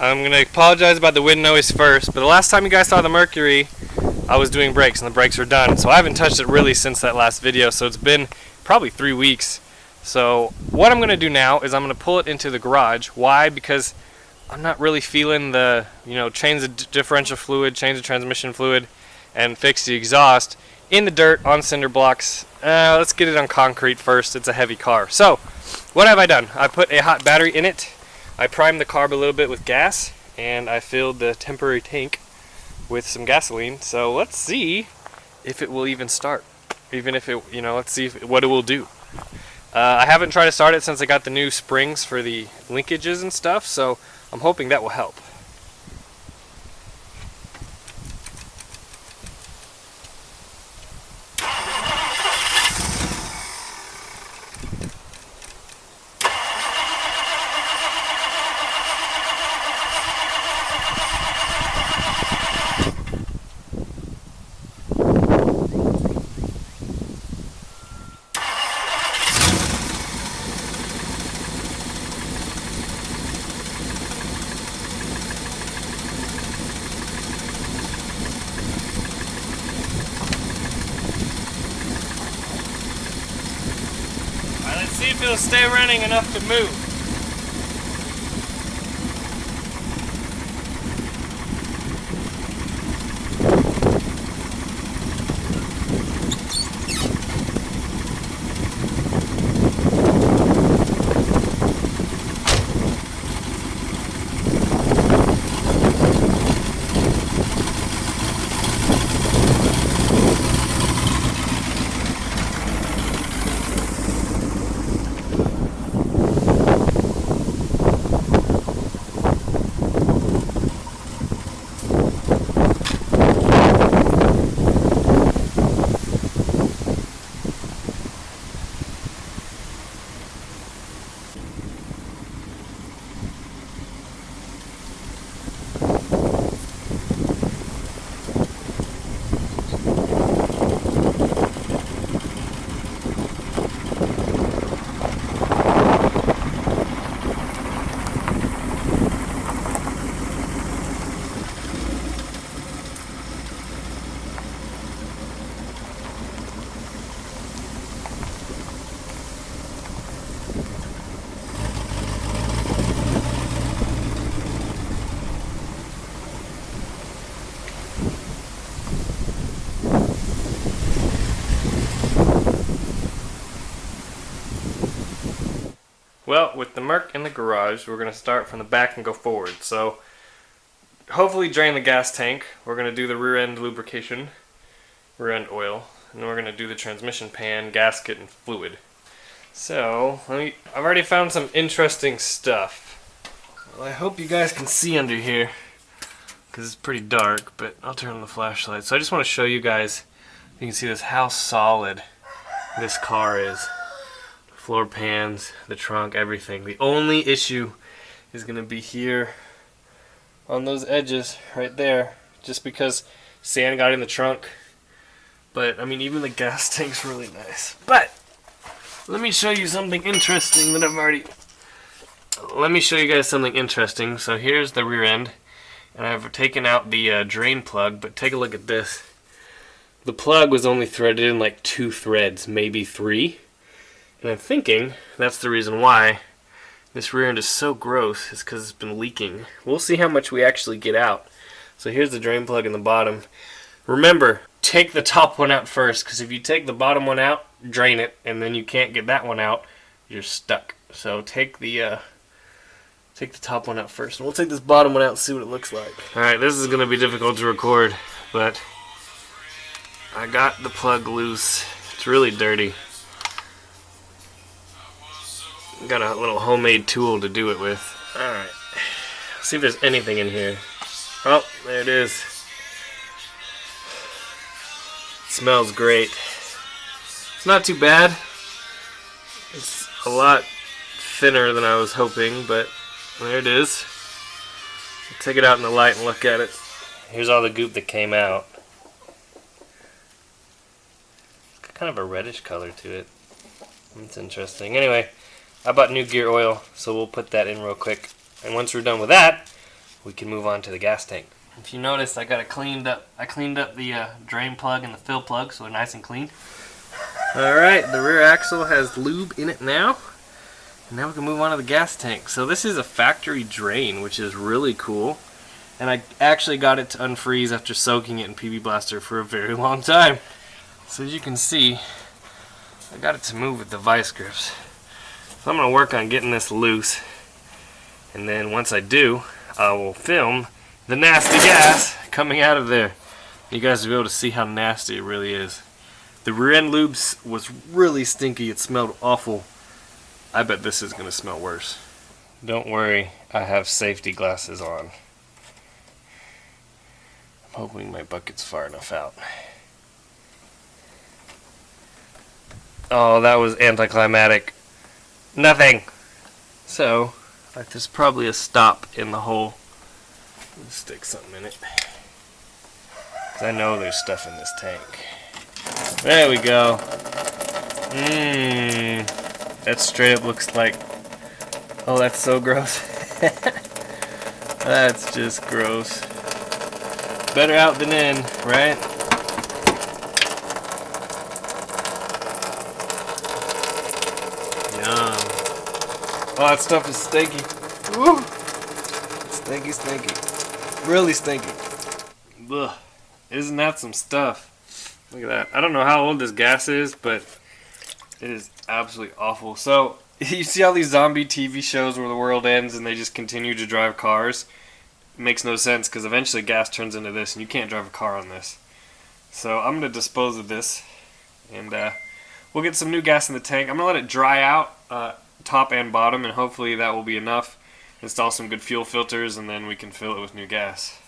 I'm going to apologize about the wind noise first, but the last time you guys saw the Mercury, I was doing brakes, and the brakes were done. So I haven't touched it really since that last video, so it's been probably 3 weeks. So what I'm going to do now is I'm going to pull it into the garage. Why? Because I'm not really feeling the, change the differential fluid, change the transmission fluid, and fix the exhaust in the dirt on cinder blocks. Let's get it on concrete first. It's a heavy car. So what have I done? I put a hot battery in it. I primed the carb a little bit with gas, and I filled the temporary tank with some gasoline. So let's see if it will even start. Even if it, let's see what it will do. I haven't tried to start it since I got the new springs for the linkages and stuff, so I'm hoping that will help. Let's see if it'll stay running enough to move. Well, with the Merc in the garage, we're going to start from the back and go forward. So, hopefully drain the gas tank. We're going to do the rear end lubrication, rear end oil, and then we're going to do the transmission pan, gasket, and fluid. So, I've already found some interesting stuff. Well, I hope you guys can see under here, because it's pretty dark, but I'll turn on the flashlight. So I just want to show you guys, you can see this, how solid this car is. Floor pans, the trunk, everything. The only issue is going to be here on those edges right there, just because sand got in the trunk. But I mean, even the gas tank's really nice. But let me show you something interesting that let me show you guys something interesting. So here's the rear end, and I've taken out the drain plug, but take a look at this. The plug was only threaded in like 2 threads, maybe 3. And I'm thinking that's the reason why this rear end is so gross, is because it's been leaking. We'll see how much we actually get out. So here's the drain plug in the bottom. Remember, take the top one out first, because if you take the bottom one out, drain it, and then you can't get that one out, you're stuck. So take the top one out first. And we'll take this bottom one out and see what it looks like. Alright, this is going to be difficult to record, but I got the plug loose. It's really dirty. Got a little homemade tool to do it with. Alright. See if there's anything in here. Oh, there it is. It smells great. It's not too bad. It's a lot thinner than I was hoping, but there it is. I'll take it out in the light and look at it. Here's all the goop that came out. It's got kind of a reddish color to it. That's interesting. Anyway, I bought new gear oil, so we'll put that in real quick. And once we're done with that, we can move on to the gas tank. If you notice, I got it cleaned up. I cleaned up the drain plug and the fill plug, so they're nice and clean. Alright, the rear axle has lube in it now. And now we can move on to the gas tank. So this is a factory drain, which is really cool. And I actually got it to unfreeze after soaking it in PB Blaster for a very long time. So as you can see, I got it to move with the vice grips. So I'm going to work on getting this loose. And then once I do, I will film the nasty gas coming out of there. You guys will be able to see how nasty it really is. The rear end lube was really stinky. It smelled awful. I bet this is going to smell worse. Don't worry, I have safety glasses on. I'm hoping my bucket's far enough out. Oh, that was anticlimactic. Nothing. So, there's probably a stop in the hole. Let's stick something in it. 'Cause I know there's stuff in this tank. There we go. That straight up looks like... Oh, that's so gross. That's just gross. Better out than in, right? Yum. Oh, that stuff is stinky. Woo! Stinky, stinky. Really stinky. Ugh. Isn't that some stuff? Look at that. I don't know how old this gas is, but it is absolutely awful. So, you see all these zombie TV shows where the world ends and they just continue to drive cars? It makes no sense because eventually gas turns into this and you can't drive a car on this. So, I'm going to dispose of this and we'll get some new gas in the tank. I'm going to let it dry out, top and bottom, and hopefully that will be enough. Install some good fuel filters and then we can fill it with new gas.